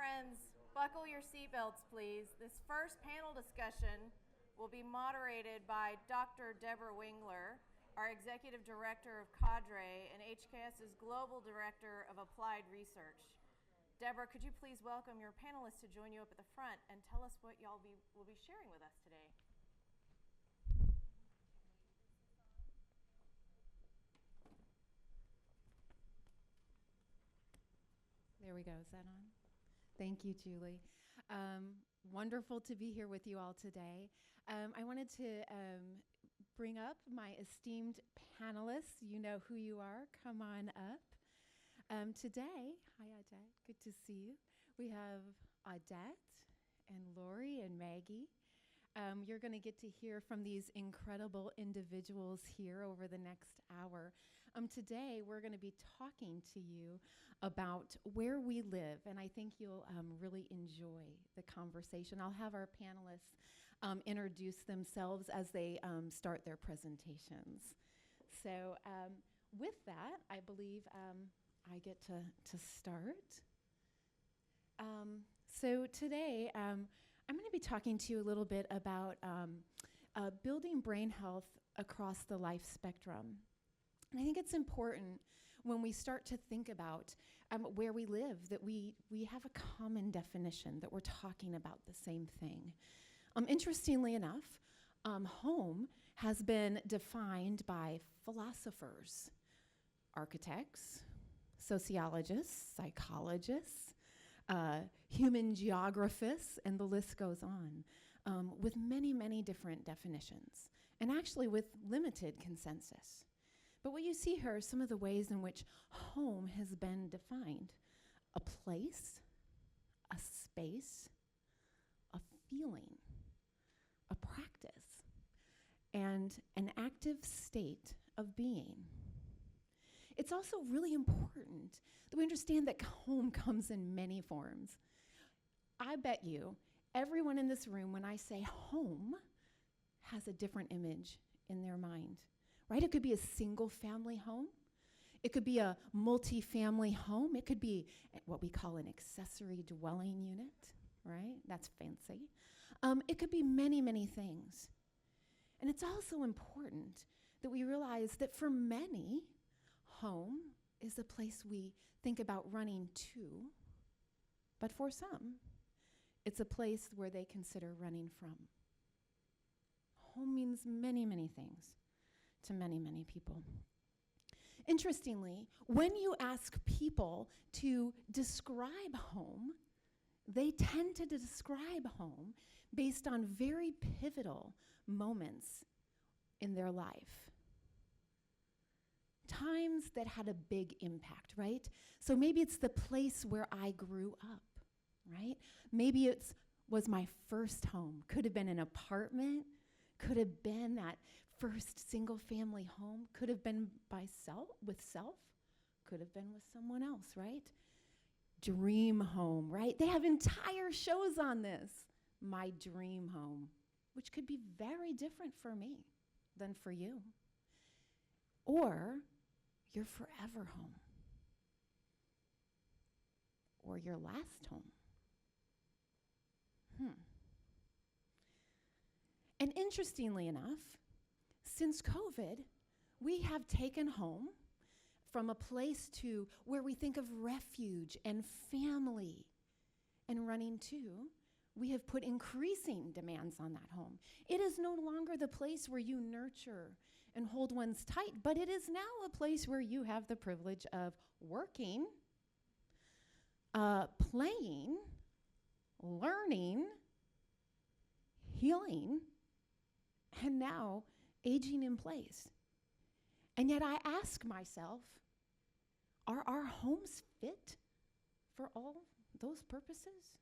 Friends, buckle your seatbelts, please. This first panel discussion will be moderated by Dr. Deborah Wingler, our Executive Director of CADRE and HKS's Global Director of Applied Research. Deborah, could you please welcome your panelists to join you up at the front and tell us what y'all will be sharing with us today? There we go. Is that on? Thank you, Julie. Wonderful to be here with you all today. I wanted to bring up my esteemed panelists. You know who you are. Come on up. Today, hi Audette, good to see you. We have Audette and Lori and Maggie. You're going to get to hear from these incredible individuals here over the next hour. Today, we're going to be talking to you about where we live, and I think you'll really enjoy the conversation. I'll have our panelists introduce themselves as they start their presentations. So with that, I believe I get to start. So today, I'm going to be talking to you a little bit about building brain health across the life spectrum. And I think it's important when we start to think about where we live that we have a common definition, that we're talking about the same thing. Interestingly enough, home has been defined by philosophers, architects, sociologists, psychologists, human geographists, and the list goes on, with many, many different definitions, and actually with limited consensus. But what you see here are some of the ways in which home has been defined: a place, a space, a feeling, a practice, and an active state of being. It's also really important that we understand that home comes in many forms. I bet you everyone in this room, when I say home, has a different image in their mind, right? It could be a single family home. It could be a multi-family home. It could be what we call an accessory dwelling unit, right? That's fancy. It could be many, many things. And it's also important that we realize that for many, home is a place we think about running to, but for some, it's a place where they consider running from. Home means many, many things to many, many people. Interestingly, when you ask people to describe home, they tend to describe home based on very pivotal moments in their life. Times that had a big impact, right? So maybe it's the place where I grew up, right? Maybe it was my first home. Could have been an apartment, could have been that first single family home, could have been with self, could have been with someone else, right? Dream home, right? They have entire shows on this. My dream home, which could be very different for me than for you. Or your forever home, or your last home. And interestingly enough, since COVID, we have taken home from a place to where we think of refuge and family and running to, we have put increasing demands on that home. It is no longer the place where you nurture and hold ones tight, but it is now a place where you have the privilege of working, playing, learning, healing, and now aging in place. And yet I ask myself, are our homes fit for all those purposes?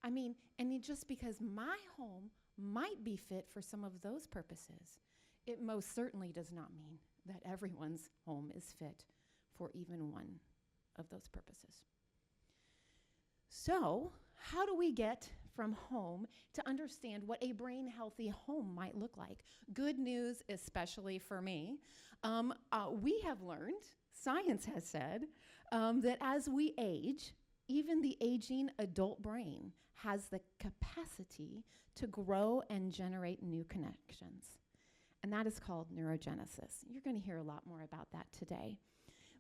I mean, just because my home might be fit for some of those purposes, it most certainly does not mean that everyone's home is fit for even one of those purposes. So, how do we get from home to understand what a brain healthy home might look like? Good news, especially for me, we have learned, science has said, that as we age, even the aging adult brain has the capacity to grow and generate new connections. And that is called neurogenesis. You're going to hear a lot more about that today.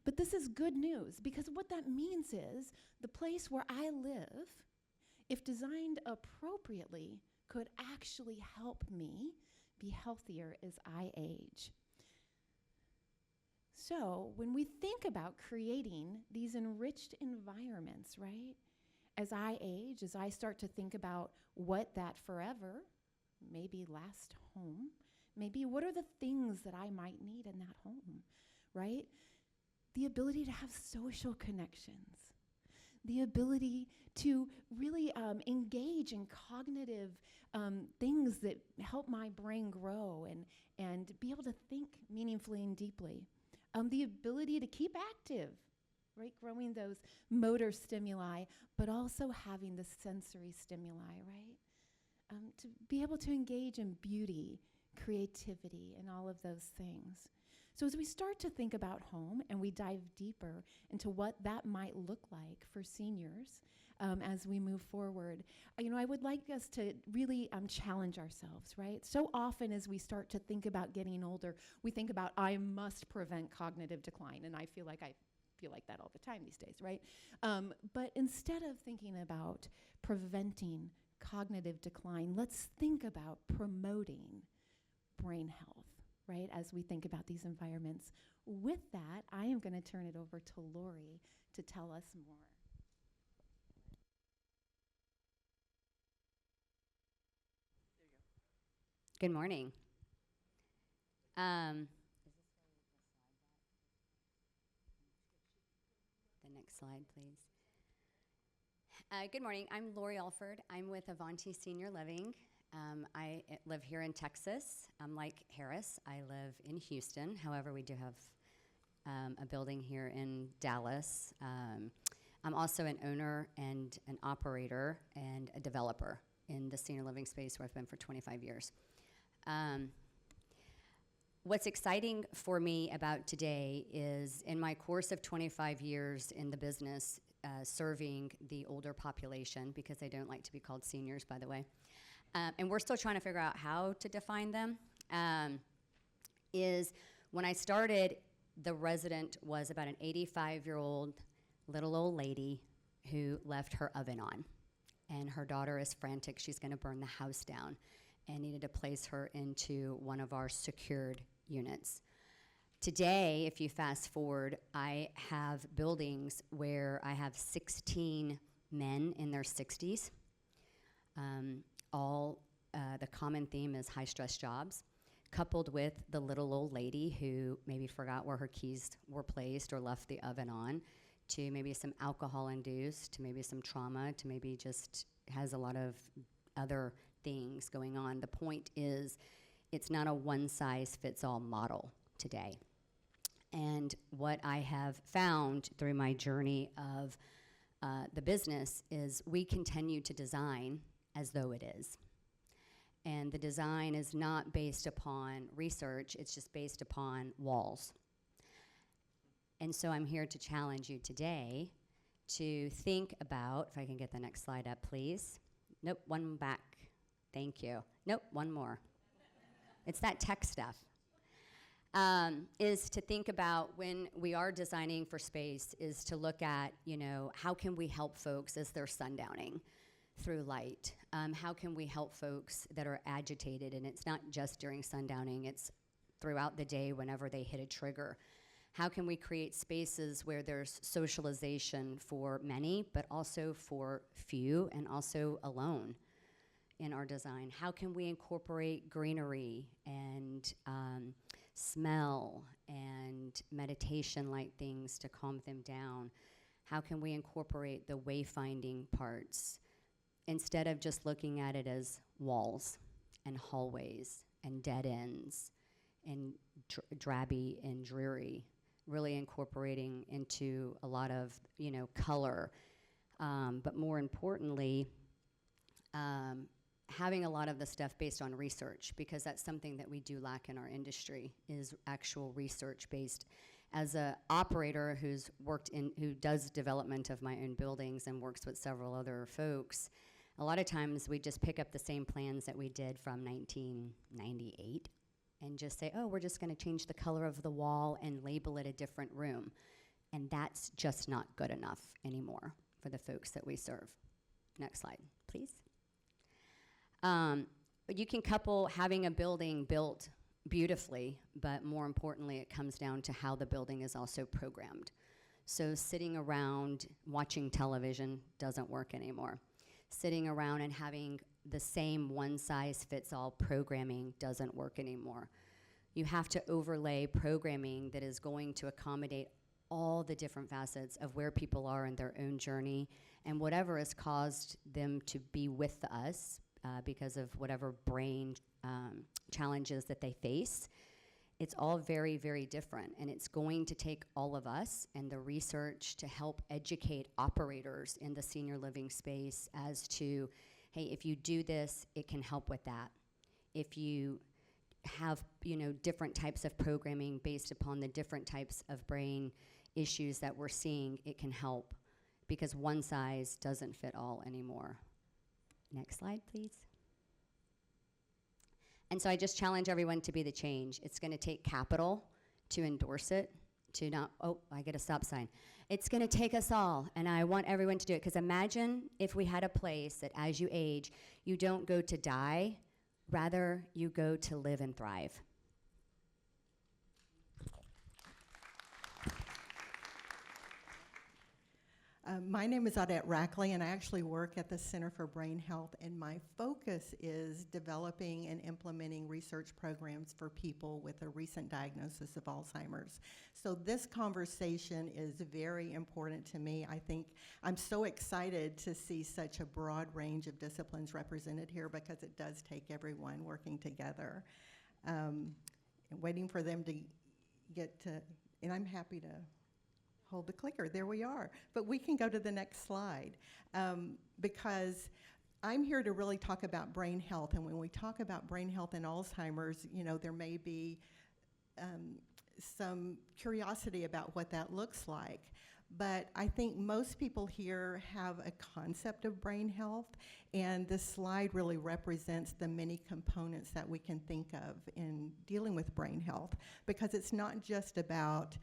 But this is good news, because what that means is the place where I live, if designed appropriately, could actually help me be healthier as I age. So when we think about creating these enriched environments, right, as I age, as I start to think about what that forever, maybe last home, maybe what are the things that I might need in that home, right? The ability to have social connections, the ability to really engage in cognitive things that help my brain grow and be able to think meaningfully and deeply. The ability to keep active, right? Growing those motor stimuli, but also having the sensory stimuli, right? To be able to engage in beauty, creativity, and all of those things. So as we start to think about home and we dive deeper into what that might look like for seniors as we move forward, I would like us to really challenge ourselves, right? So often as we start to think about getting older, we think about, I must prevent cognitive decline, and I feel like that all the time these days, right? But instead of thinking about preventing cognitive decline, let's think about promoting brain health, right, as we think about these environments. With that, I am going to turn it over to Lori to tell us more. Good morning. The next slide, please. Good morning. I'm Lori Alford. I'm with Avanti Senior Living. I live here in Texas. I'm like Harris. I live in Houston. However, we do have a building here in Dallas. I'm also an owner and an operator and a developer in the senior living space where I've been for 25 years. What's exciting for me about today is in my course of 25 years in the business serving the older population, because they don't like to be called seniors, by the way, and we're still trying to figure out how to define them, is when I started, the resident was about an 85-year-old little old lady who left her oven on. And her daughter is frantic. She's going to burn the house down and needed to place her into one of our secured units. Today, if you fast forward, I have buildings where I have 16 men in their 60s. The common theme is high-stress jobs, coupled with the little old lady who maybe forgot where her keys were placed or left the oven on, to maybe some alcohol-induced, to maybe some trauma, to maybe just has a lot of other things going on. The point is, it's not a one-size-fits-all model today. And what I have found through my journey of the business is we continue to design as though it is. And the design is not based upon research, it's just based upon walls. And so I'm here to challenge you today to think about, if I can get the next slide up, please. Nope, one back. Thank you. Nope, one more. It's that tech stuff. Is to think about when we are designing for space, is to look at, how can we help folks as they're sundowning through light? How can we help folks that are agitated? And it's not just during sundowning, it's throughout the day whenever they hit a trigger. How can we create spaces where there's socialization for many, but also for few, and also alone in our design? How can we incorporate greenery and smell and meditation-like things to calm them down? How can we incorporate the wayfinding parts instead of just looking at it as walls and hallways and dead ends and drabby and dreary? Really incorporating into a lot of, color, but more importantly, having a lot of the stuff based on research, because that's something that we do lack in our industry, is actual research-based as a operator who does development of my own buildings and works with several other folks, a lot of times we just pick up the same plans that we did from 1998 and just say, oh, we're just going to change the color of the wall and label it a different room. And that's just not good enough anymore for the folks that we serve. Next slide, please. But you can couple having a building built beautifully, but more importantly, it comes down to how the building is also programmed. So sitting around watching television doesn't work anymore. Sitting around and having the same one-size-fits-all programming doesn't work anymore. You have to overlay programming that is going to accommodate all the different facets of where people are in their own journey and whatever has caused them to be with us because of whatever brain challenges that they face. It's all very, very different, and it's going to take all of us and the research to help educate operators in the senior living space as to, hey, if you do this, it can help with that. If you have, different types of programming based upon the different types of brain issues that we're seeing, it can help, because one size doesn't fit all anymore. Next slide, please. And so I just challenge everyone to be the change. It's going to take capital to endorse it, to not, oh, I get a stop sign. It's going to take us all, and I want everyone to do it, because imagine if we had a place that as you age, you don't go to die, rather you go to live and thrive. My name is Audette Rackley, and I actually work at the Center for Brain Health, and my focus is developing and implementing research programs for people with a recent diagnosis of Alzheimer's. So this conversation is very important to me. I think I'm so excited to see such a broad range of disciplines represented here, because it does take everyone working together. And waiting for them to get to, and I'm happy to hold the clicker. There we are. But we can go to the next slide, because I'm here to really talk about brain health. And when we talk about brain health and Alzheimer's, there may be some curiosity about what that looks like. But I think most people here have a concept of brain health, and this slide really represents the many components that we can think of in dealing with brain health, because it's not just about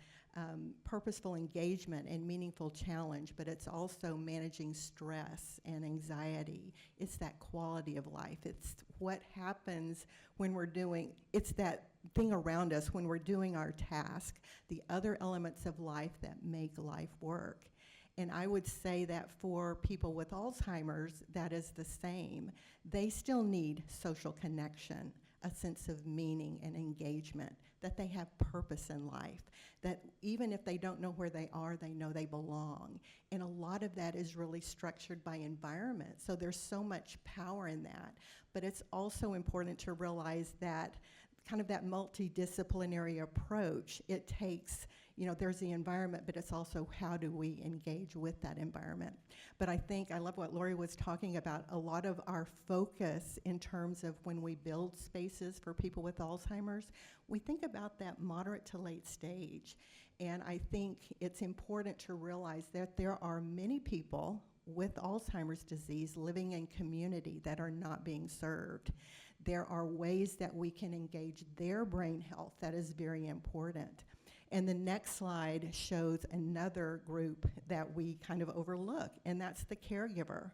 purposeful engagement and meaningful challenge, but it's also managing stress and anxiety. It's that quality of life. It's what happens when we're doing, it's that thing around us when we're doing our task, the other elements of life that make life work. And I would say that for people with Alzheimer's, that is the same. They still need social connection, a sense of meaning and engagement, that they have purpose in life, that even if they don't know where they are, they know they belong. And a lot of that is really structured by environment. So there's so much power in that. But it's also important to realize that kind of that multidisciplinary approach, it takes, there's the environment, but it's also how do we engage with that environment. But I love what Lori was talking about, a lot of our focus in terms of when we build spaces for people with Alzheimer's, we think about that moderate to late stage. And I think it's important to realize that there are many people with Alzheimer's disease living in community that are not being served. There are ways that we can engage their brain health that is very important. And the next slide shows another group that we kind of overlook, and that's the caregiver.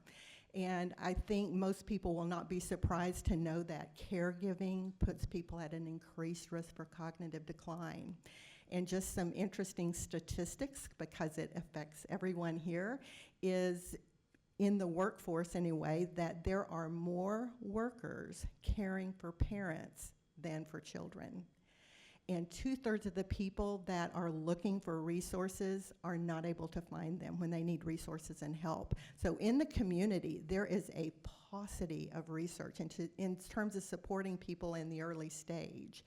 And I think most people will not be surprised to know that caregiving puts people at an increased risk for cognitive decline. And just some interesting statistics, because it affects everyone here, is in the workforce anyway, that there are more workers caring for parents than for children. And 2/3 of the people that are looking for resources are not able to find them when they need resources and help. So in the community, there is a paucity of research in terms of supporting people in the early stage.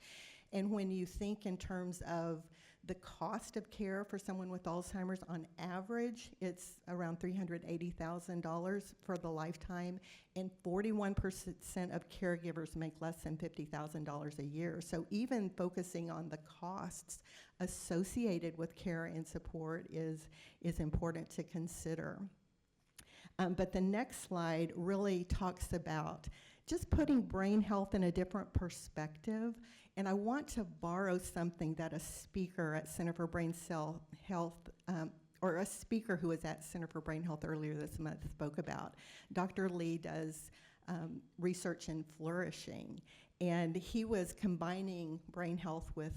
And when you think in terms of The cost of care for someone with Alzheimer's, on average, it's around $380,000 for the lifetime, and 41% of caregivers make less than $50,000 a year. So even focusing on the costs associated with care and support is important to consider. But the next slide really talks about just putting brain health in a different perspective. And I want to borrow something that a speaker at Center for Brain Cell Health, or a speaker who was at Center for Brain Health earlier this month spoke about. Dr. Lee does research in flourishing, and he was combining brain health with,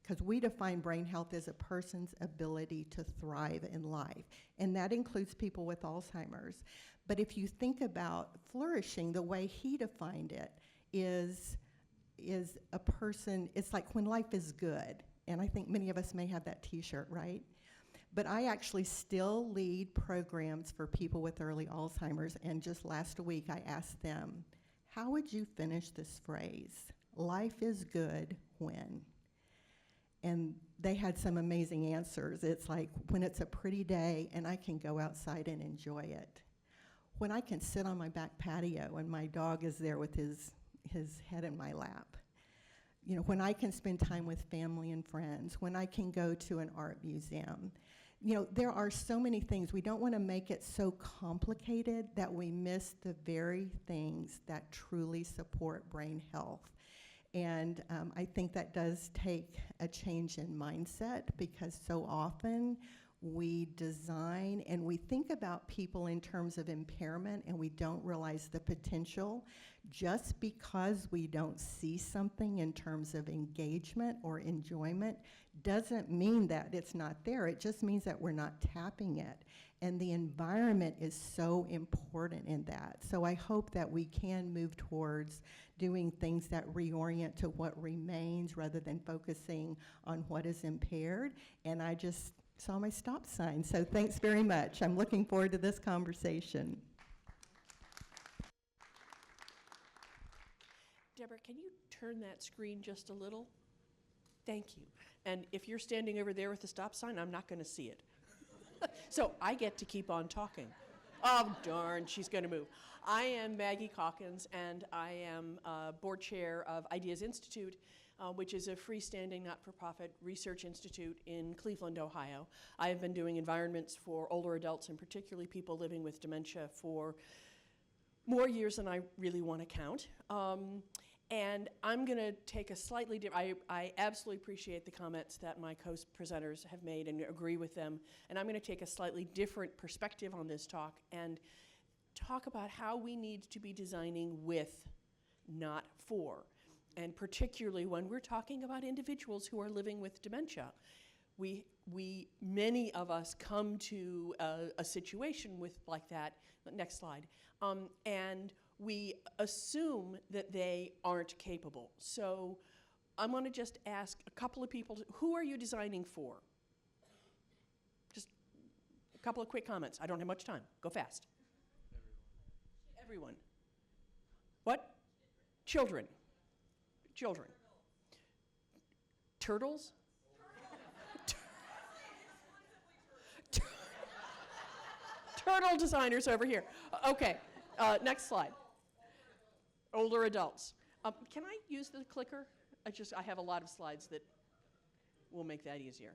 because we define brain health as a person's ability to thrive in life, and that includes people with Alzheimer's. But if you think about flourishing, the way he defined it is a person, it's like when life is good, and I think many of us may have that t-shirt, right? But I actually still lead programs for people with early Alzheimer's, and just last week I asked them, how would you finish this phrase? Life is good when? And they had some amazing answers. It's like when it's a pretty day and I can go outside and enjoy it. When I can sit on my back patio and my dog is there with his head in my lap. You know, when I can spend time with family and friends, when I can go to an art museum. You know, there are so many things. We don't want to make it so complicated that we miss the very things that truly support brain health. And I think that does take a change in mindset, because so often we design and we think about people in terms of impairment, and we don't realize the potential. Just because we don't see something in terms of engagement or enjoyment doesn't mean that it's not there. It just means that we're not tapping it. And the environment is so important in that. So I hope that we can move towards doing things that reorient to what remains rather than focusing on what is impaired. And I just saw my stop sign, so thanks very much. I'm looking forward to this conversation. Deborah, can you turn that screen just a little? Thank you. And if you're standing over there with the stop sign, I'm not going to see it. So I get to keep on talking. Oh, darn, she's going to move. I am Maggie Calkins, and I am board chair of Ideas Institute, which is a freestanding not-for-profit research institute in Cleveland, Ohio. I have been doing environments for older adults, and particularly people living with dementia, for more years than I really want to count. And I'm going to take a slightly different, I absolutely appreciate the comments that my co-presenters have made and agree with them. And I'm going to take a slightly different perspective on this talk and talk about how we need to be designing with, not for. And particularly when we're talking about individuals who are living with dementia. Many of us come to a situation with like that, next slide, and we assume that they aren't capable. So I'm going to just ask a couple of people, who are you designing for? Just a couple of quick comments. I don't have much time. Go fast. Everyone. What? Children. Children. Turtles? Turtle designers over here. Okay, next slide. Older adults. Can I use the clicker? I have a lot of slides that will make that easier.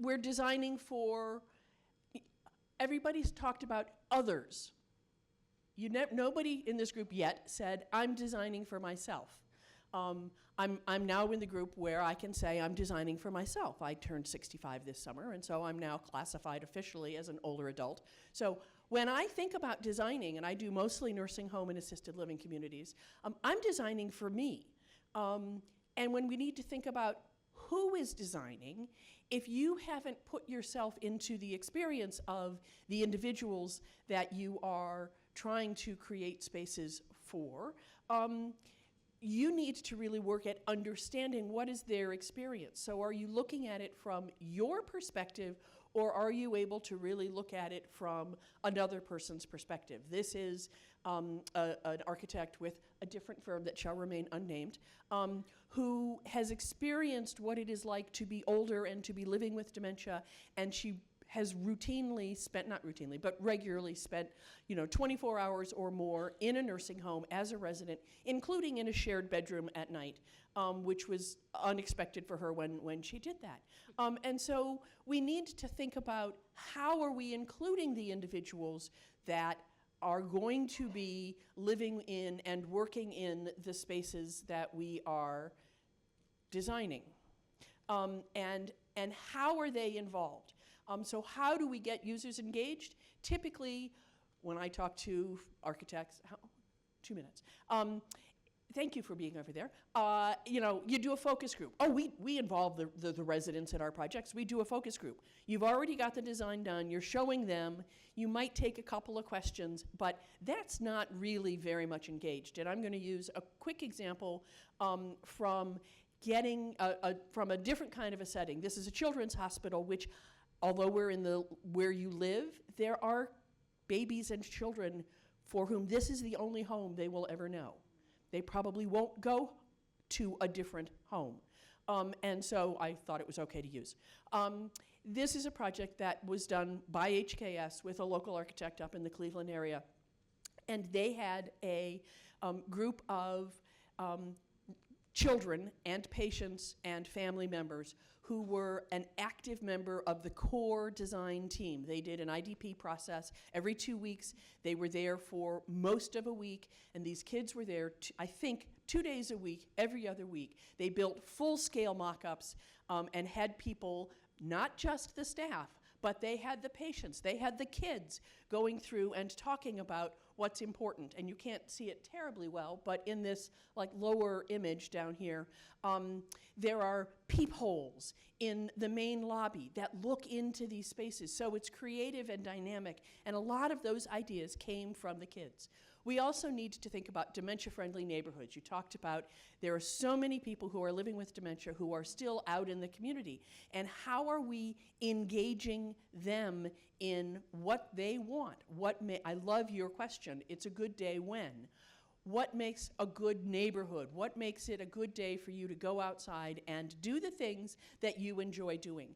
We're designing for, everybody's talked about others. Nobody in this group yet said, I'm designing for myself. I'm now in the group where I can say I'm designing for myself. I turned 65 this summer, and so I'm now classified officially as an older adult. So when I think about designing, and I do mostly nursing home and assisted living communities, I'm designing for me. And when we need to think about who is designing, if you haven't put yourself into the experience of the individuals that you are trying to create spaces for, you need to really work at understanding what is their experience. So are you looking at it from your perspective, or are you able to really look at it from another person's perspective? This is an architect with a different firm that shall remain unnamed, who has experienced what it is like to be older and to be living with dementia, and she has routinely spent, not routinely, but regularly spent, 24 hours or more in a nursing home as a resident, including in a shared bedroom at night, which was unexpected for her when she did that. And so we need to think about how are we including the individuals that are going to be living in and working in the spaces that we are designing. And how are they involved? So how do we get users engaged? Typically, when I talk to architects, 2 minutes. Thank you for being over there. You do a focus group. Oh, we involve the residents in our projects. We do a focus group. You've already got the design done. You're showing them. You might take a couple of questions, but that's not really very much engaged. And I'm going to use a quick example from getting from a different kind of a setting. This is a children's hospital, which, although we're in where you live, there are babies and children for whom this is the only home they will ever know. They probably won't go to a different home. And so I thought it was okay to use. This is a project that was done by HKS with a local architect up in the Cleveland area. And they had a group of children and patients and family members who were an active member of the core design team. They did an IDP process every 2 weeks. They were there for most of a week, and these kids were there, I think, 2 days a week, every other week. They built full-scale mock-ups and had people, not just the staff, but they had the patients, they had the kids going through and talking about what's important. And you can't see it terribly well, but in this lower image down here, there are peepholes in the main lobby that look into these spaces. So it's creative and dynamic, and a lot of those ideas came from the kids. We also need to think about dementia-friendly neighborhoods. You talked about there are so many people who are living with dementia who are still out in the community, and how are we engaging them in what they want? I love your question. It's a good day when? What makes a good neighborhood? What makes it a good day for you to go outside and do the things that you enjoy doing?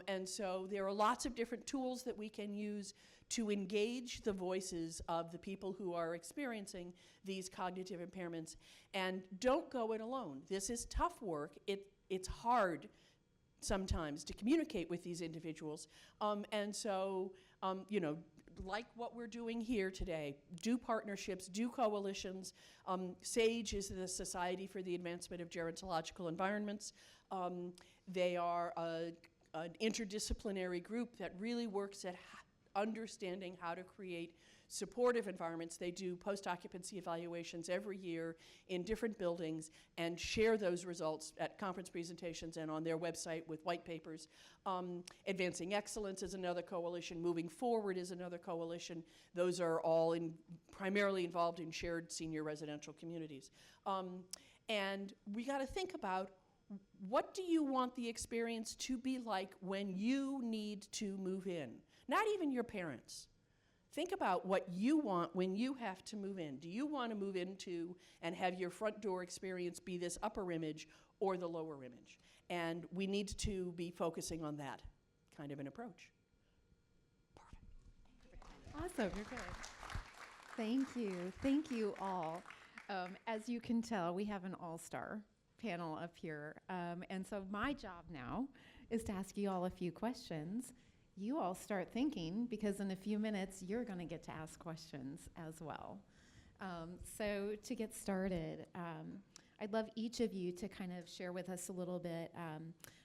And so there are lots of different tools that we can use to engage the voices of the people who are experiencing these cognitive impairments. And don't go it alone. This is tough work. It's hard sometimes to communicate with these individuals. And so, like what we're doing here today, do partnerships, do coalitions. SAGE is the Society for the Advancement of Gerontological Environments. They are an interdisciplinary group that really works at understanding how to create supportive environments. They do post-occupancy evaluations every year in different buildings and share those results at conference presentations and on their website with white papers. Advancing Excellence is another coalition. Moving Forward is another coalition. Those are all primarily involved in shared senior residential communities. And we got to think about, what do you want the experience to be like when you need to move in? Not even your parents. Think about what you want when you have to move in. Do you want to move into and have your front door experience be this upper image or the lower image? And we need to be focusing on that kind of an approach. Perfect. Awesome, you're good. Thank you. Thank you all. As you can tell, we have an all-star panel up here. And so my job now is to ask you all a few questions. You all start thinking, because in a few minutes, you're going to get to ask questions as well. So to get started, I'd love each of you to kind of share with us a little bit,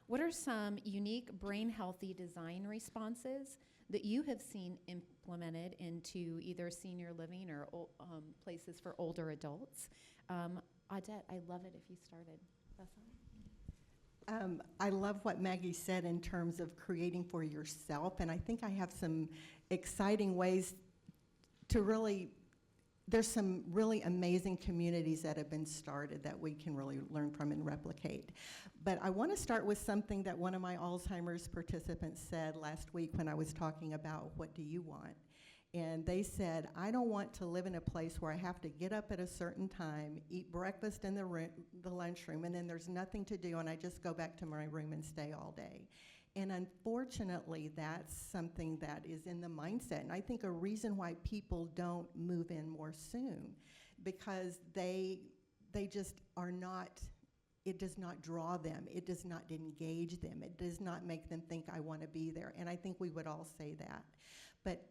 what are some unique brain-healthy design responses that you have seen implemented into either senior living or places for older adults? Audette, I'd love it if you started. I love what Maggie said in terms of creating for yourself, and I think I have some exciting ways to there's some really amazing communities that have been started that we can really learn from and replicate. But I want to start with something that one of my Alzheimer's participants said last week when I was talking about what do you want. And they said, I don't want to live in a place where I have to get up at a certain time, eat breakfast in the lunchroom, and then there's nothing to do, and I just go back to my room and stay all day. And unfortunately, that's something that is in the mindset. And I think a reason why people don't move in more soon, because they just are not, it does not draw them. It does not engage them. It does not make them think I want to be there. And I think we would all say that. But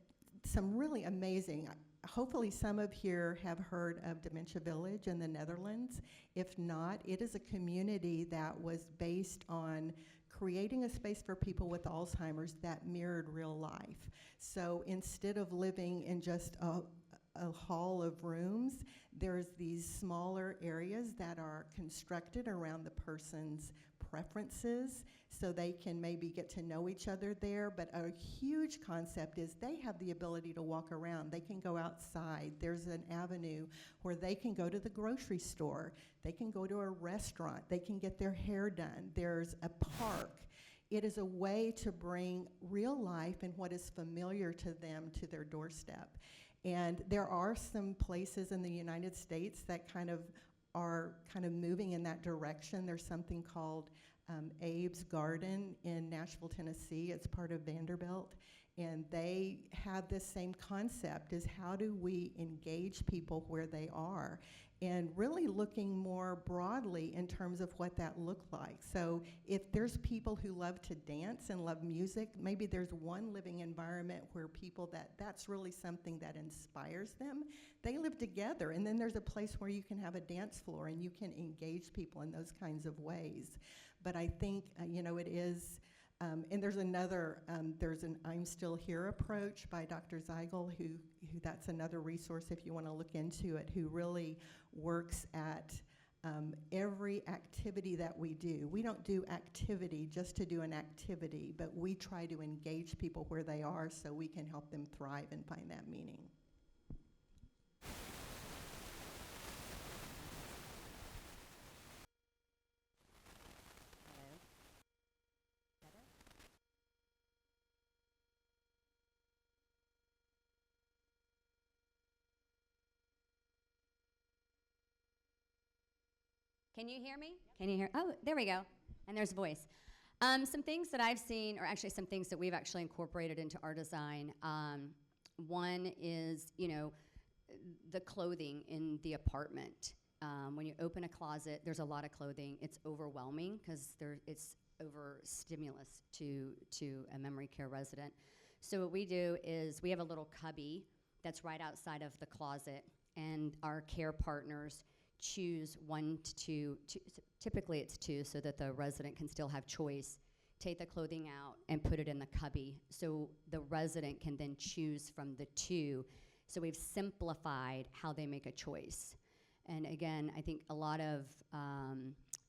some really amazing, hopefully some of here have heard of Dementia Village in the Netherlands. If not, it is a community that was based on creating a space for people with Alzheimer's that mirrored real life. So instead of living in just a hall of rooms, there's these smaller areas that are constructed around the person's preferences so they can maybe get to know each other there. But a huge concept is they have the ability to walk around. They can go outside. There's an avenue where they can go to the grocery store. They can go to a restaurant. They can get their hair done. There's a park. It is a way to bring real life and what is familiar to them to their doorstep. And there are some places in the United States that are moving in that direction. There's something called Abe's Garden in Nashville, Tennessee. It's part of Vanderbilt. And they have this same concept, is how do we engage people where they are? And really looking more broadly in terms of what that looked like. So if there's people who love to dance and love music, maybe there's one living environment where people that's really something that inspires them. They live together, and then there's a place where you can have a dance floor and you can engage people in those kinds of ways. But I think, it is, and there's another, there's an I'm Still Here approach by Dr. Zeigel, who that's another resource if you want to look into it, who really works at every activity that we do. We don't do activity just to do an activity, but we try to engage people where they are so we can help them thrive and find that meaning. Can you hear me? Can you hear? Oh, there we go. And there's voice. Some things that I've seen, or actually some things that we've actually incorporated into our design. One is, the clothing in the apartment. When you open a closet, there's a lot of clothing. It's overwhelming because it's overstimulus to a memory care resident. So what we do is we have a little cubby that's right outside of the closet, and our care partners choose one to two, typically it's two, so that the resident can still have choice. Take the clothing out and put it in the cubby, so the resident can then choose from the two. So we've simplified how they make a choice. And again, I think a lot of,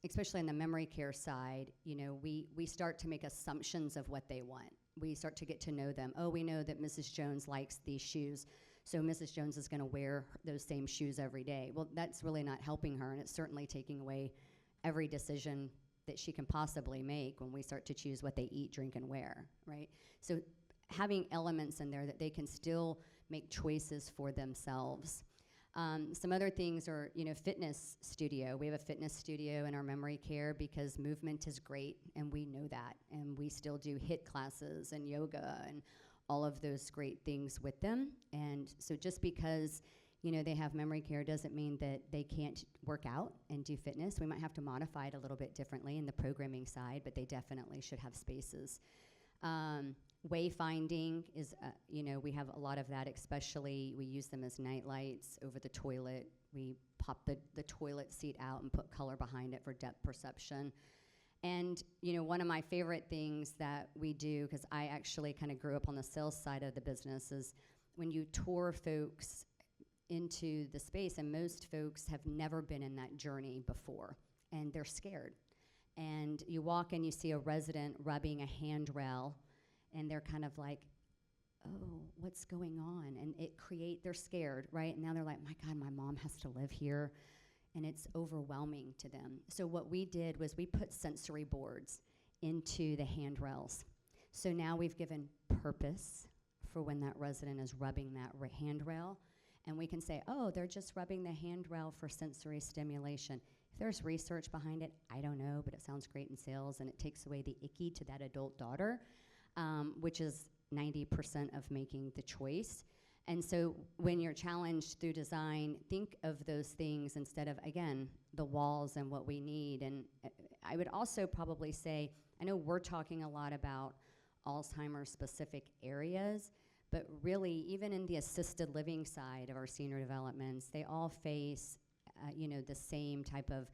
especially on the memory care side, we start to make assumptions of what they want. We start to get to know them. Oh, we know that Mrs. Jones likes these shoes, so Mrs. Jones is going to wear those same shoes every day. Well, that's really not helping her, and it's certainly taking away every decision that she can possibly make when we start to choose what they eat, drink, and wear, right? So having elements in there that they can still make choices for themselves. Some other things are, fitness studio. We have a fitness studio in our memory care because movement is great, and we know that. And we still do HIIT classes and yoga and all of those great things with them. And so just because, they have memory care doesn't mean that they can't work out and do fitness. We might have to modify it a little bit differently in the programming side, but they definitely should have spaces. Wayfinding is, we have a lot of that, especially we use them as night lights over the toilet. We pop the toilet seat out and put color behind it for depth perception. And, one of my favorite things that we do, because I actually kind of grew up on the sales side of the business, is when you tour folks into the space, and most folks have never been in that journey before, and they're scared. And you walk and you see a resident rubbing a handrail, and they're kind of like, oh, what's going on? And they're scared, right? And now they're like, my God, my mom has to live here. And it's overwhelming to them. So what we did was we put sensory boards into the handrails. So now we've given purpose for when that resident is rubbing that handrail. And we can say, oh, they're just rubbing the handrail for sensory stimulation. If there's research behind it, I don't know, but it sounds great in sales, and it takes away the icky to that adult daughter, which is 90% of making the choice. And so when you're challenged through design, think of those things instead of, again, the walls and what we need. And I would also probably say, I know we're talking a lot about Alzheimer's specific areas, but really, even in the assisted living side of our senior developments, they all face, the same type of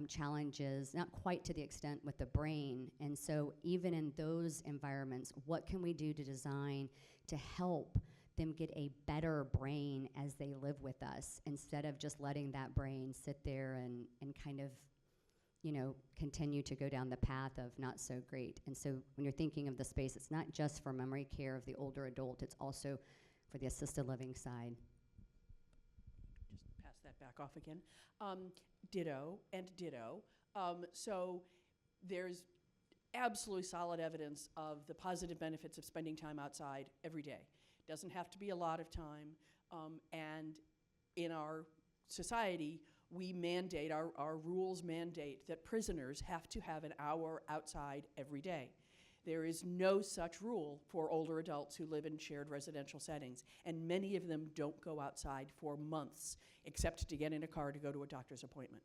challenges, not quite to the extent with the brain. And so even in those environments, what can we do to design to help them get a better brain as they live with us, instead of just letting that brain sit there and kind of, continue to go down the path of not so great. And so when you're thinking of the space, it's not just for memory care of the older adult, it's also for the assisted living side. Just pass that back off again. Ditto and ditto. So there's absolutely solid evidence of the positive benefits of spending time outside every day. Doesn't have to be a lot of time. And in our society, we mandate, our rules mandate that prisoners have to have an hour outside every day. There is no such rule for older adults who live in shared residential settings, and many of them don't go outside for months, except to get in a car to go to a doctor's appointment.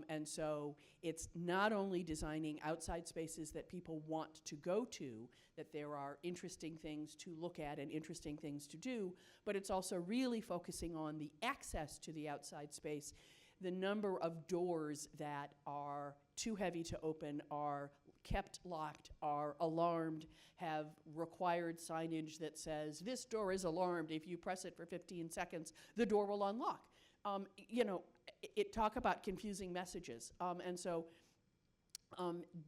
And so it's not only designing outside spaces that people want to go to, that there are interesting things to look at and interesting things to do, but it's also really focusing on the access to the outside space. The number of doors that are too heavy to open, are kept locked, are alarmed, have required signage that says, this door is alarmed. If you press it for 15 seconds, the door will unlock. Talk about confusing messages. And so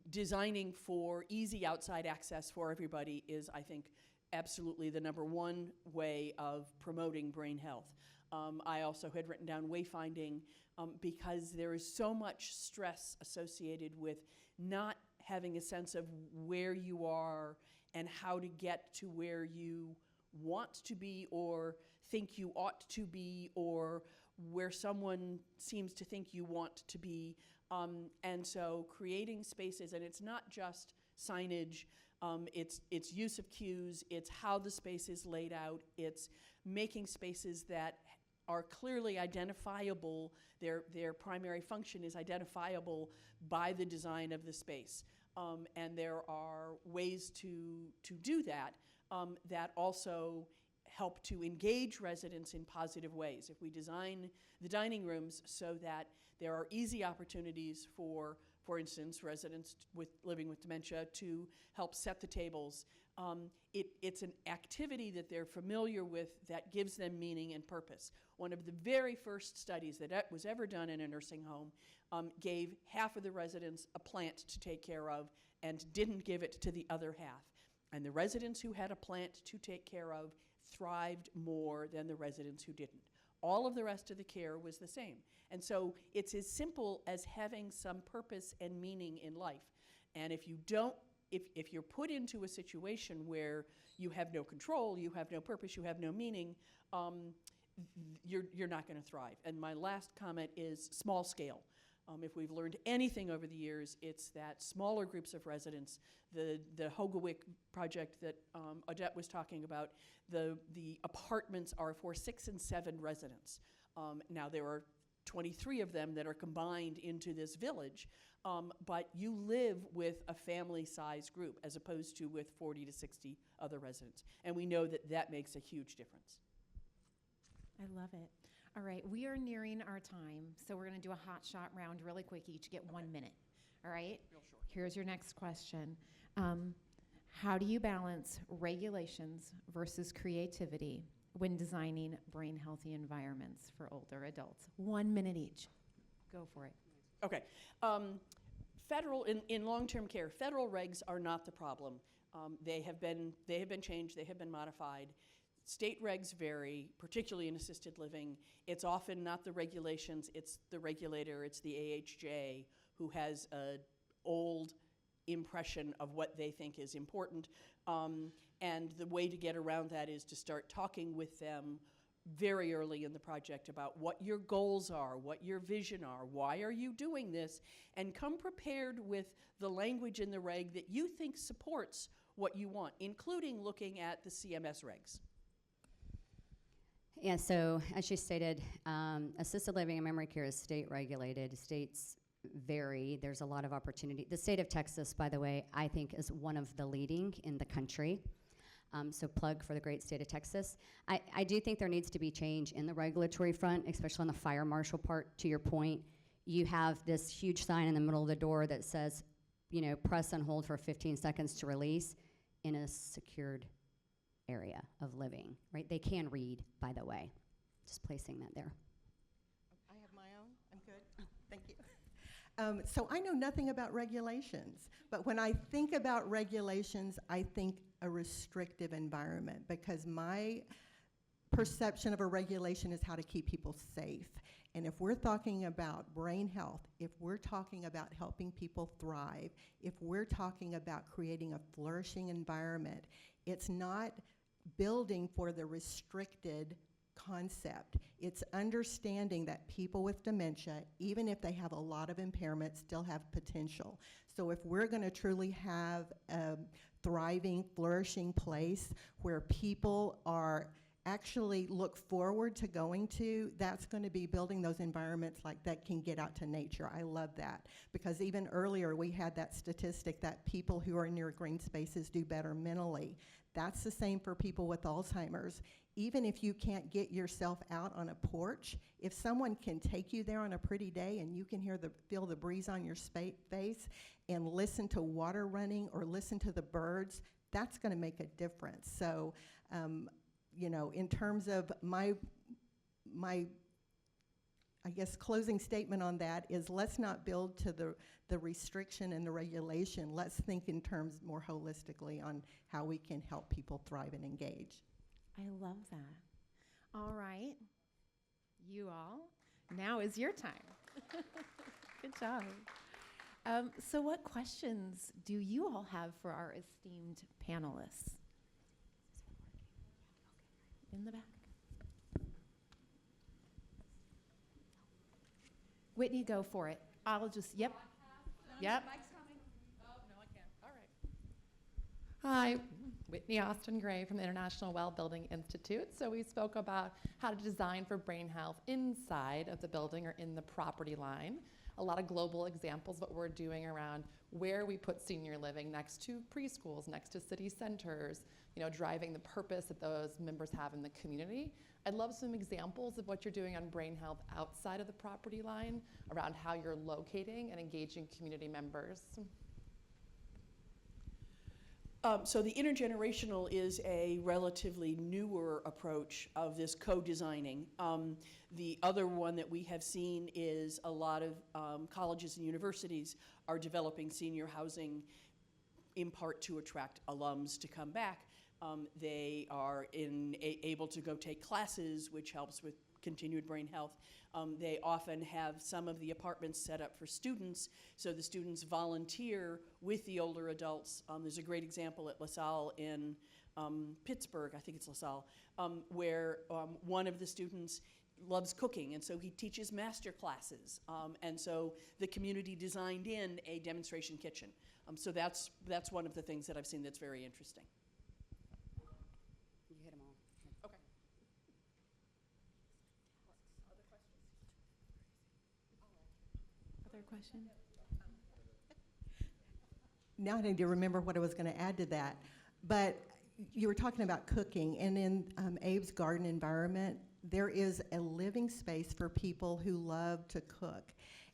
designing for easy outside access for everybody is, I think, absolutely the number one way of promoting brain health. I also had written down wayfinding because there is so much stress associated with not having a sense of where you are and how to get to where you want to be or think you ought to be, or where someone seems to think you want to be. And so creating spaces, and it's not just signage, it's use of cues, it's how the space is laid out, it's making spaces that are clearly identifiable. Their primary function is identifiable by the design of the space. And there are ways to do that that also help to engage residents in positive ways. If we design the dining rooms so that there are easy opportunities for instance, residents living with dementia to help set the tables, it's an activity that they're familiar with that gives them meaning and purpose. One of the very first studies that was ever done in a nursing home gave half of the residents a plant to take care of and didn't give it to the other half. And the residents who had a plant to take care of thrived more than the residents who didn't. All of the rest of the care was the same. And so it's as simple as having some purpose and meaning in life. And if you don't, if you're put into a situation where you have no control, you have no purpose, you have no meaning, you're not going to thrive. And my last comment is small scale. If we've learned anything over the years, it's that smaller groups of residents, the Hogewick project that Audette was talking about, the apartments are for 6 and 7 residents. Now there are 23 of them that are combined into this village, but you live with a family-sized group as opposed to with 40 to 60 other residents. And we know that that makes a huge difference. I love it. All right, we are nearing our time, so we're going to do a hot shot round really quick. Each get 1 minute. All right? Real short. Here's your next question. How do you balance regulations versus creativity when designing brain healthy environments for older adults? 1 minute each. Go for it. Okay. Federal in long-term care, federal regs are not the problem. They have been changed. They have been modified. State regs vary, particularly in assisted living. It's often not the regulations, it's the regulator, it's the AHJ, who has an old impression of what they think is important. And the way to get around that is to start talking with them very early in the project about what your goals are, what your vision are, why are you doing this, and come prepared with the language in the reg that you think supports what you want, including looking at the CMS regs. Yeah, so as you stated, assisted living and memory care is state regulated. States vary. There's a lot of opportunity. The state of Texas, by the way, I think is one of the leading in the country. So plug for the great state of Texas. I do think there needs to be change in the regulatory front, especially on the fire marshal part. To your point, you have this huge sign in the middle of the door that says, you know, press and hold for 15 seconds to release in a secured area of living, right? They can read, by the way. Just placing that there. I have my own. I'm good. Thank you. So I know nothing about regulations, but when I think about regulations, I think a restrictive environment, because my perception of a regulation is how to keep people safe. And if we're talking about brain health, if we're talking about helping people thrive, if we're talking about creating a flourishing environment, it's not building for the restricted concept. It's understanding that people with dementia, even if they have a lot of impairment, still have potential. So if we're going to truly have a thriving, flourishing place where people are actually look forward to going to, that's going to be building those environments like that can get out to nature. I love that, because even earlier we had that statistic that people who are near green spaces do better mentally. That's the same for people with Alzheimer's. Even if you can't get yourself out on a porch, if someone can take you there on a pretty day and you can feel the breeze on your face and listen to water running or listen to the birds, that's going to make a difference. So, you know, in terms of my I guess closing statement on that is, let's not build to the restriction and the regulation. Let's think in terms more holistically on how we can help people thrive and engage. I love that. All right, you all, now is your time. Good job. So what questions do you all have for our esteemed panelists? In the back. Whitney, go for it. I'll just, yep. Yep. Mike's coming. Oh, no, I can't. All right. Hi, Whitney Austin Gray from the International Well Building Institute. So we spoke about how to design for brain health inside of the building or in the property line. A lot of global examples of what we're doing around where we put senior living next to preschools, next to city centers, you know, driving the purpose that those members have in the community. I'd love some examples of what you're doing on brain health outside of the property line, around how you're locating and engaging community members. So the intergenerational is a relatively newer approach of this co-designing. The other one that we have seen is a lot of colleges and universities are developing senior housing in part to attract alums to come back. They are able to go take classes, which helps with continued brain health. They often have some of the apartments set up for students, so the students volunteer with the older adults. There's a great example at LaSalle in Pittsburgh, I think it's LaSalle, where one of the students loves cooking, and so he teaches master classes. And so the community designed in a demonstration kitchen. So that's one of the things that I've seen that's very interesting. You hit them all. Okay. Other question? Now I need to remember what I was going to add to that. But you were talking about cooking, and in Abe's garden environment, there is a living space for people who love to cook.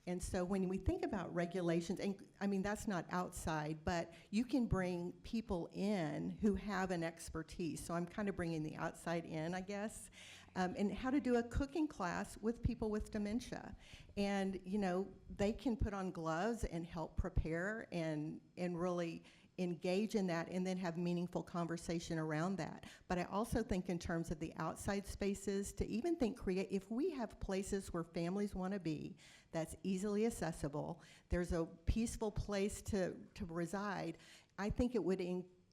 And so when we think about regulations, and I mean, that's not outside, but you can bring people in who have an expertise. So I'm kind of bringing the outside in, I guess, and how to do a cooking class with people with dementia. And, you know, they can put on gloves and help prepare and really engage in that and then have meaningful conversation around that. But I also think in terms of the outside spaces, to even think if we have places where families want to be that's easily accessible, there's a peaceful place to reside, I think it would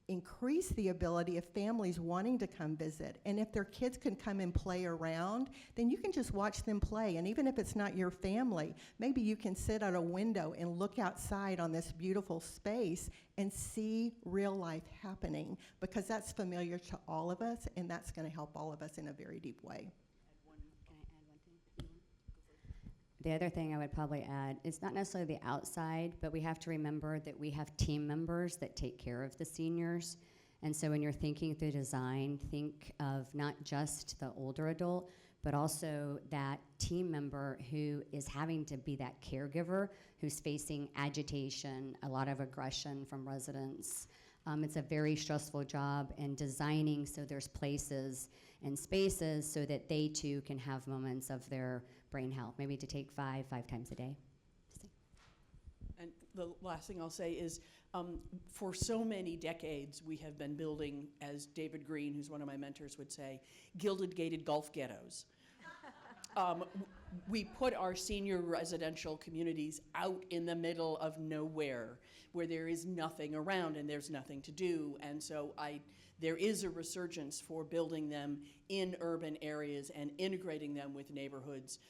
increase the ability of families wanting to come visit. And if their kids can come and play around, then you can just watch them play. And even if it's not your family, maybe you can sit at a window and look outside on this beautiful space and see real life happening, because that's familiar to all of us, and that's going to help all of us in a very deep way. The other thing I would probably add is not necessarily the outside, but we have to remember that we have team members that take care of the seniors. And so when you're thinking through design, think of not just the older adult, but also that team member who is having to be that caregiver, who's facing agitation, a lot of aggression from residents. It's a very stressful job, and designing so there's places and spaces so that they too can have moments of their brain health, maybe to take five times a day. And the last thing I'll say is, for so many decades, we have been building, as David Green, who's one of my mentors, would say, gilded gated golf ghettos. We put our senior residential communities out in the middle of nowhere, where there is nothing around and there's nothing to do. And so there is a resurgence for building them in urban areas and integrating them with neighborhoods.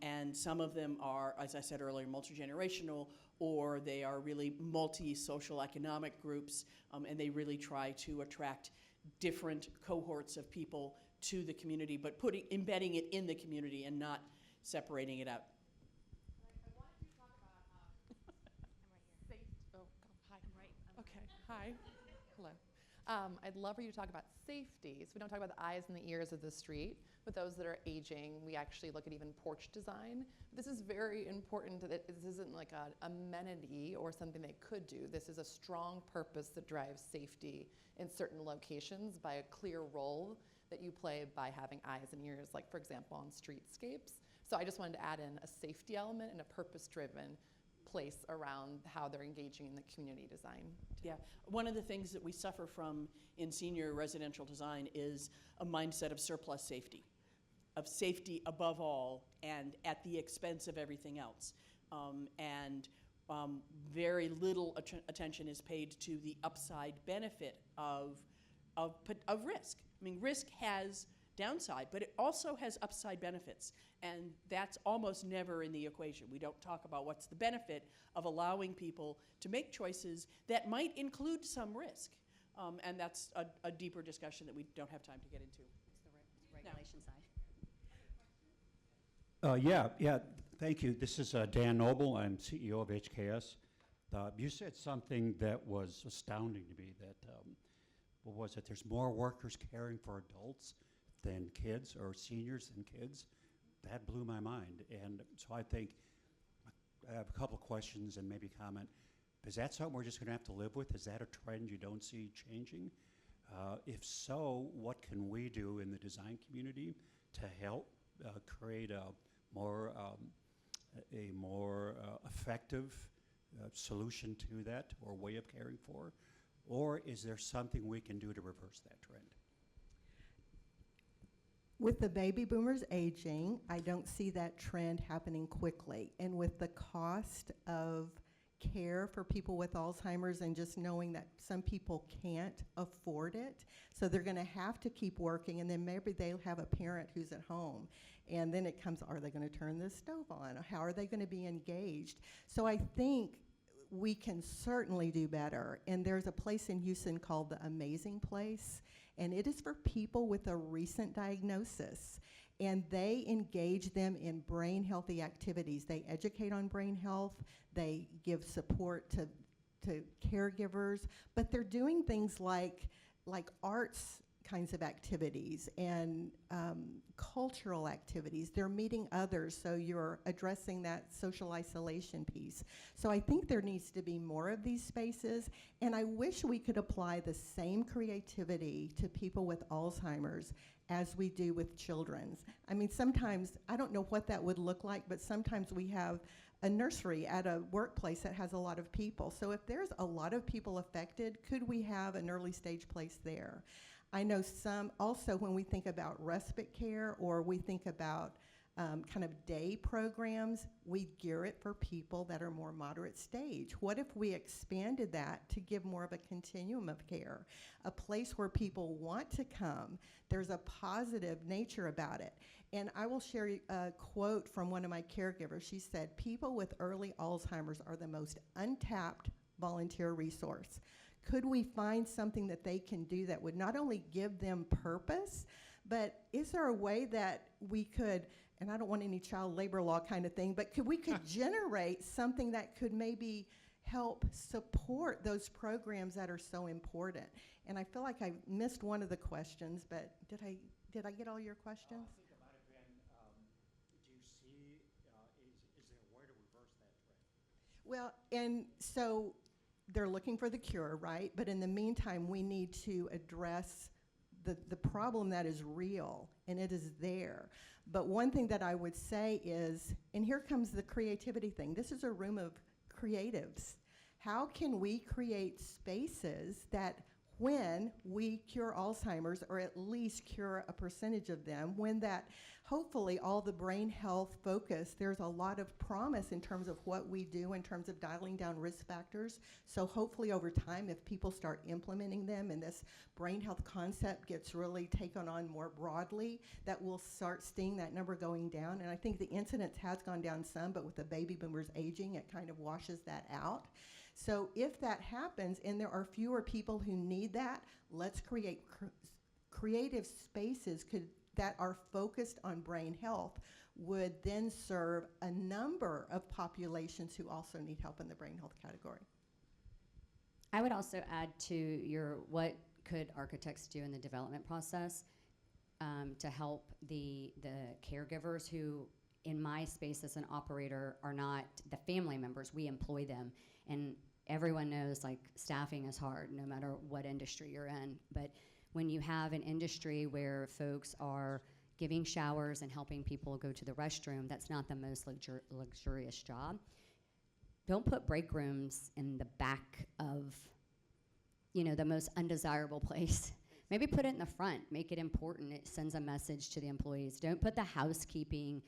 And some of them are, as I said earlier, multi-generational, or they are really multi-social economic groups, and they really try to attract different cohorts of people to the community, but embedding it in the community and not separating it out. I wanted to talk about Okay, hi. Hello. I'd love for you to talk about safety. So we don't talk about the eyes and the ears of the street, but those that are aging, we actually look at even porch design. This is very important that this isn't like an amenity or something they could do. This is a strong purpose that drives safety in certain locations by a clear role that you play by having eyes and ears, like for example on streetscapes. So I just wanted to add in a safety element and a purpose-driven place around how they're engaging in the community design. Yeah, one of the things that we suffer from in senior residential design is a mindset of surplus safety, of safety above all and at the expense of everything else. Very little attention is paid to the upside benefit of risk. I mean, risk has downside, but it also has upside benefits, and that's almost never in the equation. We don't talk about what's the benefit of allowing people to make choices that might include some risk, and that's a deeper discussion that we don't have time to get into. It's the regulation side. Yeah, thank you. This is Dan Noble. I'm CEO of HKS. You said something that was astounding to me, that, what was it? There's more workers caring for adults than kids, or seniors than kids. That blew my mind. And so I think I have a couple of questions and maybe comment. Is that something we're just going to have to live with? Is that a trend you don't see changing? If so, what can we do in the design community to help create a more effective solution to that, or way of caring for? Or is there something we can do to reverse that trend? With the baby boomers aging, I don't see that trend happening quickly. And with the cost of care for people with Alzheimer's, and just knowing that some people can't afford it, so they're going to have to keep working, and then maybe they'll have a parent who's at home. And then it comes, are they going to turn the stove on? How are they going to be engaged? So I think we can certainly do better. And there's a place in Houston called the Amazing Place, and it is for people with a recent diagnosis. And they engage them in brain healthy activities. They educate on brain health, they give support to caregivers, but they're doing things like arts kinds of activities and cultural activities. They're meeting others, so you're addressing that social isolation piece. So I think there needs to be more of these spaces, and I wish we could apply the same creativity to people with Alzheimer's as we do with children's. I mean, sometimes, I don't know what that would look like, but sometimes we have a nursery at a workplace that has a lot of people. So if there's a lot of people affected, could we have an early stage place there? I know some, also when we think about respite care or we think about kind of day programs, we gear it for people that are more moderate stage. What if we expanded that to give more of a continuum of care, a place where people want to come? There's a positive nature about it. And I will share a quote from one of my caregivers. She said, "People with early Alzheimer's are the most untapped volunteer resource. Could we find something that they can do that would not only give them purpose, but is there a way that we could," and I don't want any child labor law kind of thing, but we could generate something that could maybe help support those programs that are so important? And I feel like I missed one of the questions, but did I get all your questions? I think it might have been, do you see, is there a way to reverse that trend? Well, and so they're looking for the cure, right? But in the meantime, we need to address the problem that is real, and it is there. But one thing that I would say is, and here comes the creativity thing. This is a room of creatives. How can we create spaces that when we cure Alzheimer's, or at least cure a percentage of them, when that, hopefully all the brain health focus, there's a lot of promise in terms of what we do in terms of dialing down risk factors. So hopefully over time, if people start implementing them and this brain health concept gets really taken on more broadly, that we'll start seeing that number going down. And I think the incidence has gone down some, but with the baby boomers aging, it kind of washes that out. So if that happens and there are fewer people who need that, let's create creative spaces that are focused on brain health, would then serve a number of populations who also need help in the brain health category. I would also add to your, what could architects do in the development process to help the caregivers who, in my space as an operator, are not the family members. We employ them, and everyone knows, like, staffing is hard no matter what industry you're in. But when you have an industry where folks are giving showers and helping people go to the restroom, that's not the most luxurious job. Don't put break rooms in the back of, the most undesirable place. Maybe put it in the front, make it important. It sends a message to the employees. Don't put the housekeeping,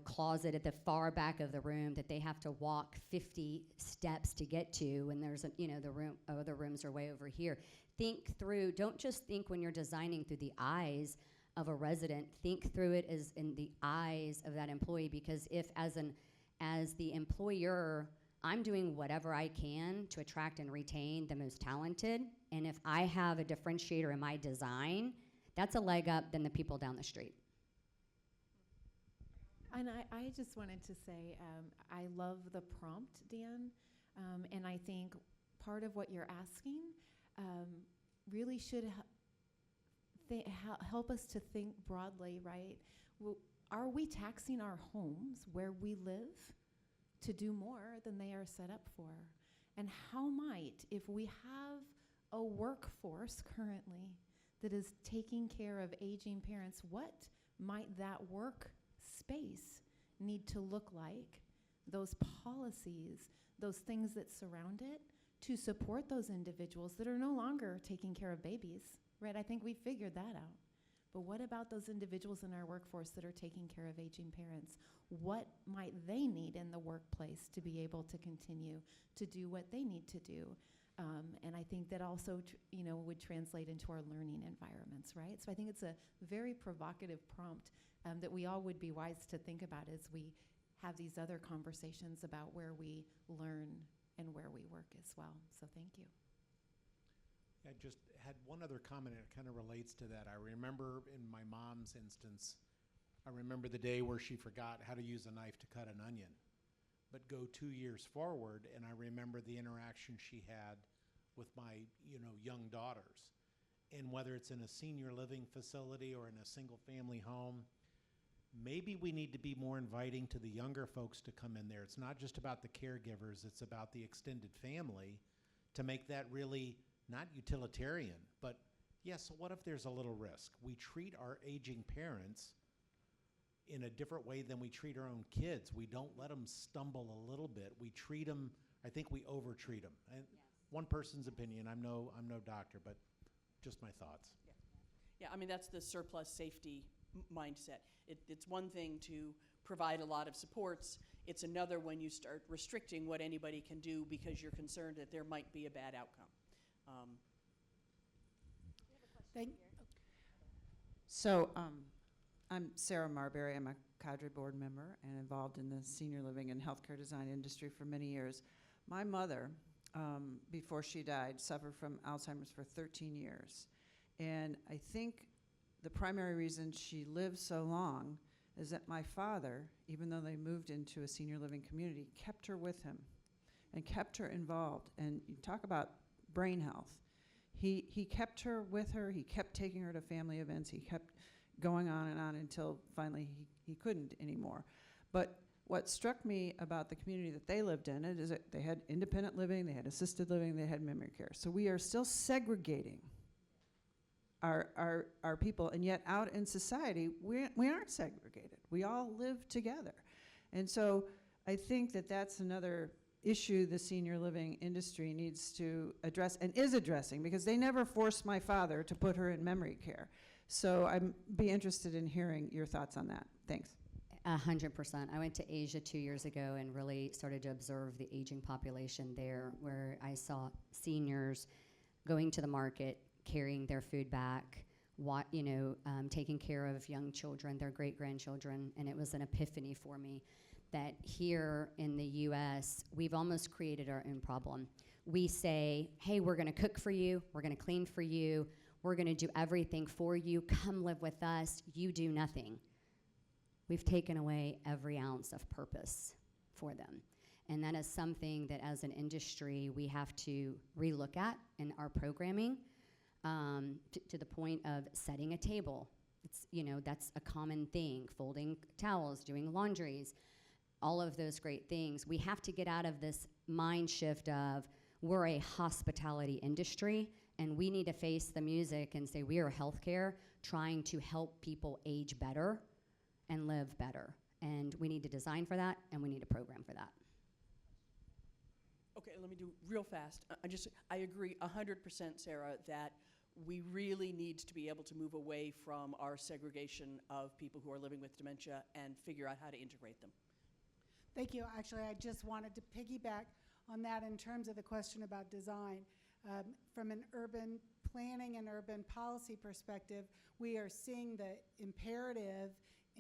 closet at the far back of the room that they have to walk 50 steps to get to, and there's the rooms are way over here. Think through, don't just think when you're designing through the eyes of a resident, think through it as in the eyes of that employee, because if as the employer, I'm doing whatever I can to attract and retain the most talented, and if I have a differentiator in my design, that's a leg up than the people down the street. And I just wanted to say, I love the prompt, Dan, and I think part of what you're asking really should help us to think broadly, right? Are we taxing our homes where we live to do more than they are set up for? And how might, if we have a workforce currently that is taking care of aging parents, what might that work space need to look like, those policies, those things that surround it, to support those individuals that are no longer taking care of babies, right? I think we figured that out. But what about those individuals in our workforce that are taking care of aging parents? What might they need in the workplace to be able to continue to do what they need to do? And I think that also, would translate into our learning environments, right? So I think it's a very provocative prompt that we all would be wise to think about as we have these other conversations about where we learn and where we work as well. So thank you. I just had one other comment, and it kind of relates to that. I remember in my mom's instance, I remember the day where she forgot how to use a knife to cut an onion. But go 2 years forward, and I remember the interaction she had with my, young daughters. And whether it's in a senior living facility or in a single family home, maybe we need to be more inviting to the younger folks to come in there. It's not just about the caregivers, it's about the extended family, to make that really not utilitarian, but yes, so what if there's a little risk? We treat our aging parents in a different way than we treat our own kids. We don't let them stumble a little bit. We treat them, I think we over-treat them. And one person's opinion, I'm no doctor, but just my thoughts. Yeah, I mean, that's the surplus safety mindset. It's one thing to provide a lot of supports. It's another when you start restricting what anybody can do because you're concerned that there might be a bad outcome. I'm Sarah Marbury. I'm a CADRE board member and involved in the senior living and healthcare design industry for many years. My mother, before she died, suffered from Alzheimer's for 13 years. And I think the primary reason she lived so long is that my father, even though they moved into a senior living community, kept her with him and kept her involved. And you talk about brain health. He kept her with her. He kept taking her to family events. He kept going on until finally he couldn't anymore. But what struck me about the community that they lived in is that they had independent living, they had assisted living, they had memory care. So we are still segregating our people, and yet out in society, we aren't segregated. We all live together. And so I think that that's another issue the senior living industry needs to address and is addressing, because they never forced my father to put her in memory care. So I'd be interested in hearing your thoughts on that. Thanks. 100%. I went to Asia 2 years ago and really started to observe the aging population there, where I saw seniors going to the market, carrying their food back, taking care of young children, their great-grandchildren, and it was an epiphany for me that here in the U.S., we've almost created our own problem. We say, hey, we're going to cook for you, we're going to clean for you, we're going to do everything for you, come live with us, you do nothing. We've taken away every ounce of purpose for them. And that is something that as an industry we have to relook at in our programming, to the point of setting a table. It's, that's a common thing, folding towels, doing laundries, all of those great things. We have to get out of this mind shift of we're a hospitality industry and we need to face the music and say we are healthcare trying to help people age better and live better. And we need to design for that and we need to program for that. Okay, let me do real fast. I agree 100%, Sarah, that we really need to be able to move away from our segregation of people who are living with dementia and figure out how to integrate them. Thank you. Actually, I just wanted to piggyback on that in terms of the question about design. From an urban planning and urban policy perspective, we are seeing the imperative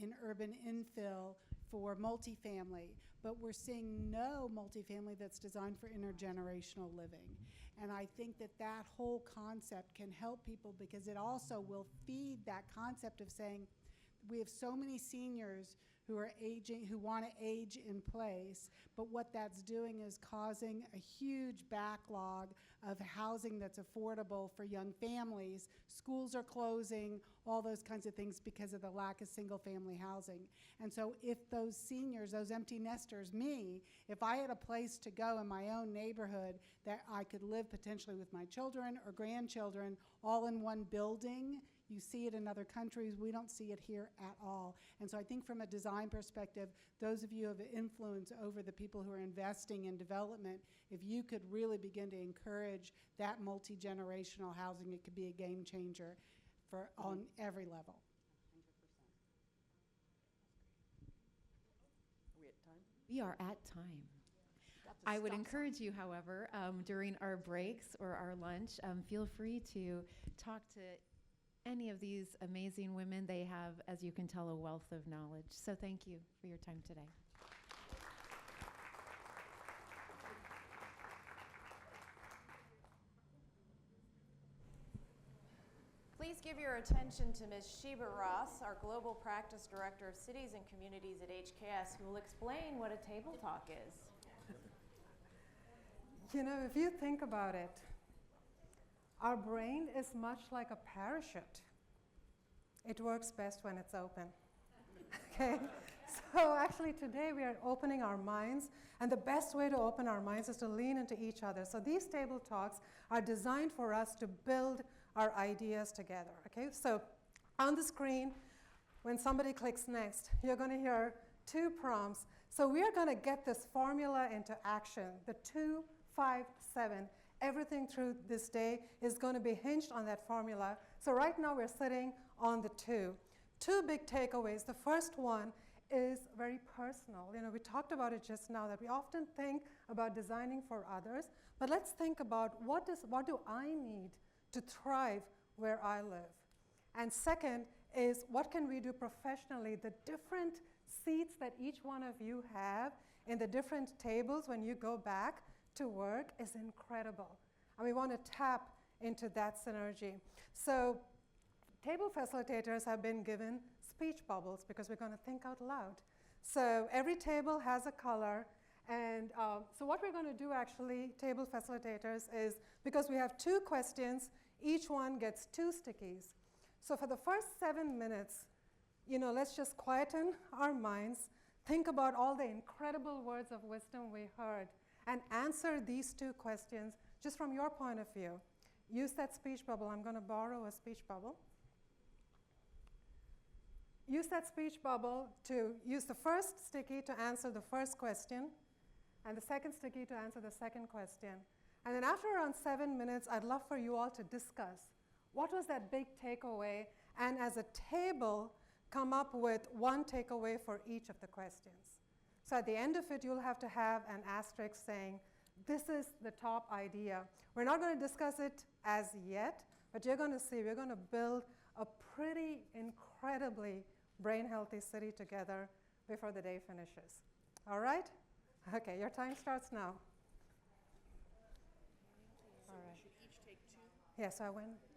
in urban infill for multifamily, but we're seeing no multifamily that's designed for intergenerational living. And I think that that whole concept can help people, because it also will feed that concept of saying we have so many seniors who are aging, who want to age in place, but what that's doing is causing a huge backlog of housing that's affordable for young families. Schools are closing, all those kinds of things because of the lack of single-family housing. And so if those seniors, those empty nesters, me, if I had a place to go in my own neighborhood that I could live potentially with my children or grandchildren all in one building, you see it in other countries. We don't see it here at all. And so I think from a design perspective, those of you who have influence over the people who are investing in development, if you could really begin to encourage that multi-generational housing, it could be a game changer on every level. 100%. Are we at time? We are at time. I would encourage you, however, during our breaks or our lunch, feel free to talk to any of these amazing women. They have, as you can tell, a wealth of knowledge. So thank you for your time today. Please give your attention to Ms. Sheba Ross, our Global Practice Director of Cities and Communities at HKS, who will explain what a table talk is. You know, if you think about it, our brain is much like a parachute. It works best when it's open. Okay? So actually today we are opening our minds, and the best way to open our minds is to lean into each other. So these table talks are designed for us to build our ideas together. Okay? So on the screen, when somebody clicks next, you're going to hear 2 prompts. So we are going to get this formula into action. The 2, 5, 7. Everything through this day is going to be hinged on that formula. So right now we're sitting on the 2. 2 big takeaways. The first one is very personal. You know, we talked about it just now, that we often think about designing for others, but let's think about what do I need to thrive where I live? And second is, what can we do professionally? The different seats that each one of you have in the different tables when you go back to work is incredible. And we want to tap into that synergy. So table facilitators have been given speech bubbles because we're going to think out loud. So every table has a color. And so what we're going to do actually, table facilitators, is because we have 2 questions, each one gets 2 stickies. So for the first 7 minutes, you know, let's just quieten our minds, think about all the incredible words of wisdom we heard, and answer these 2 questions just from your point of view. Use that speech bubble. I'm going to borrow a speech bubble. Use that speech bubble to use the first sticky to answer the first question, and the second sticky to answer the second question. And then after around 7 minutes, I'd love for you all to discuss what was that big takeaway, and as a table, come up with 1 takeaway for each of the questions. So at the end of it, you'll have to have an asterisk saying, this is the top idea. We're not going to discuss it as yet, but you're going to see we're going to build a pretty incredibly brain-healthy city together before the day finishes. All right? Okay, your time starts now. All right. Each take 2. Yeah, so I went